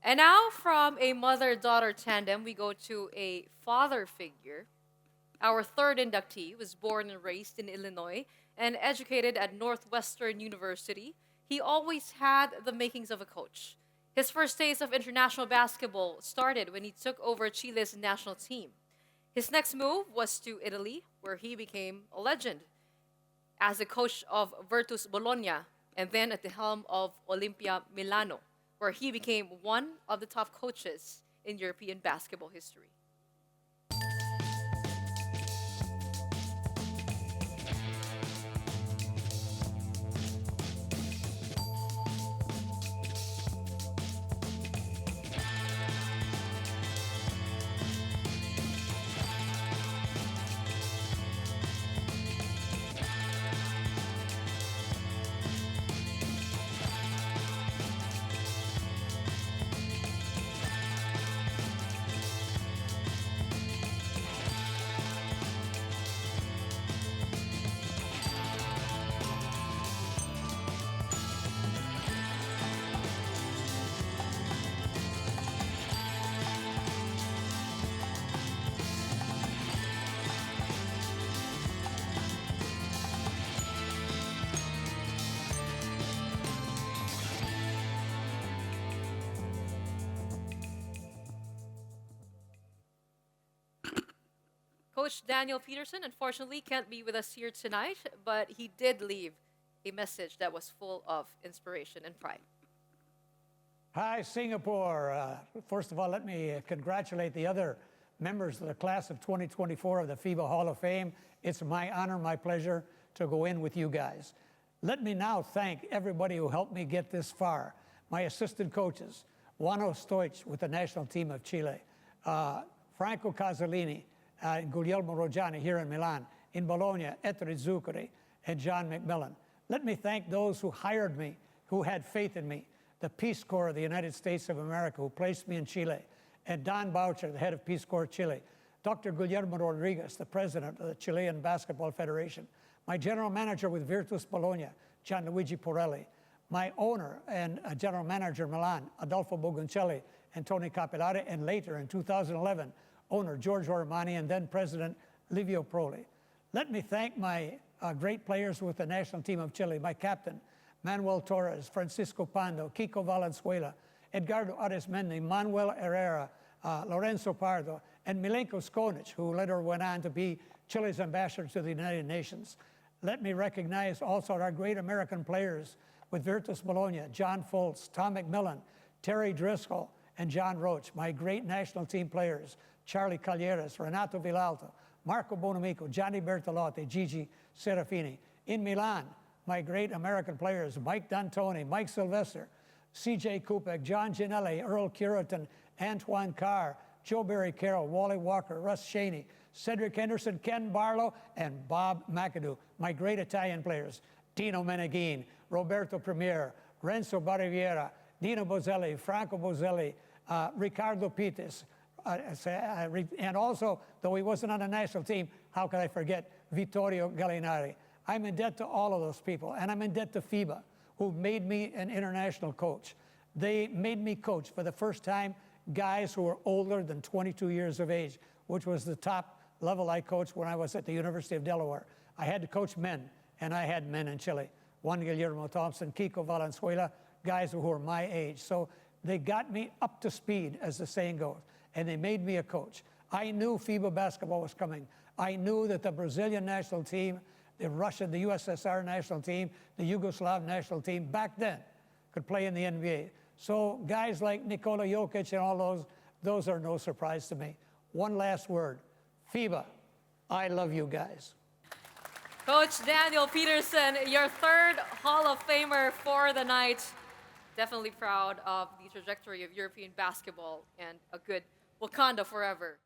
And now, from a mother-daughter tandem, we go to a father figure. Our third inductee was born and raised in Illinois and educated at Northwestern University. He always had the makings of a coach. His first taste of international basketball started when he took over Chile's national team. His next move was to Italy, where he became a legend as the coach of Virtus Bologna and then at the helm of Olimpia Milano, where he became one of the top coaches in European basketball history. Coach Daniel Peterson, unfortunately, can't be with us here tonight, but he did leave a message that was full of inspiration and pride. Hi, Singapore. First of all, let me congratulate the other members of the class of 2024 of the FIBA Hall of Fame. It's my honor, my pleasure to go in with you guys. Let me now thank everybody who helped me get this far. My assistant coaches, Juano Stoich with the national team of Chile, Franco Casalini, Guglielmo Roggiani here in Milan, in Bologna, Ettore Zuccari, and John McMillan. Let me thank those who hired me, who had faith in me, the Peace Corps of the United States of America, who placed me in Chile, and Don Boucher, the head of Peace Corps Chile, Dr. Guillermo Rodriguez, the president of the Chilean Basketball Federation, my general manager with Virtus Bologna, Gianluigi Porelli, my owner and general manager in Milan, Adolfo Bogoncelli and Tony Capillare, and later in 2011, owner George Ormani, and then President Livio Proli. Let me thank my great players with the national team of Chile, my captain, Manuel Torres, Francisco Pando, Kiko Valenzuela, Edgardo Aresmendi, Manuel Herrera, Lorenzo Pardo, and Milenko Skonic, who later went on to be Chile's ambassador to the United Nations. Let me recognize also our great American players with Virtus Bologna, John Foltz, Tom McMillan, Terry Driscoll, and John Roach, my great national team players, Charlie Calieres, Renato Villalto, Marco Bonamico, Gianni Bertolotti, Gigi Serafini. In Milan, my great American players, Mike D'Antoni, Mike Sylvester, C.J. Kupek, John Ginelli, Earl Curitan, Antoine Carr, Joe Barry Carroll, Wally Walker, Russ Shaney, Cedric Henderson, Ken Barlow, and Bob McAdoo. My great Italian players, Dino Meneghin, Roberto Premier, Renzo Barriviera, Dino Bozelli, Franco Bozelli, Ricardo Pitis, and also, though he wasn't on the national team, how could I forget Vittorio Gallinari? I'm in debt to all of those people, and I'm in debt to FIBA, who made me an international coach. They made me coach for the first time guys who were older than 22 years of age, which was the top level I coached when I was at the University of Delaware. I had to coach men, and I had men in Chile. Juan Guillermo Thompson, Kiko Valenzuela, guys who were my age. So they got me up to speed, as the saying goes, and they made me a coach. I knew FIBA basketball was coming. I knew that the Brazilian national team, the Russian, the USSR national team, the Yugoslav national team back then could play in the NBA. So guys like Nikola Jokic and all those are no surprise to me. One last word, FIBA, I love you guys. Coach Daniel Peterson, your third Hall of Famer for the night. Definitely proud of the trajectory of European basketball and a good Wakanda forever.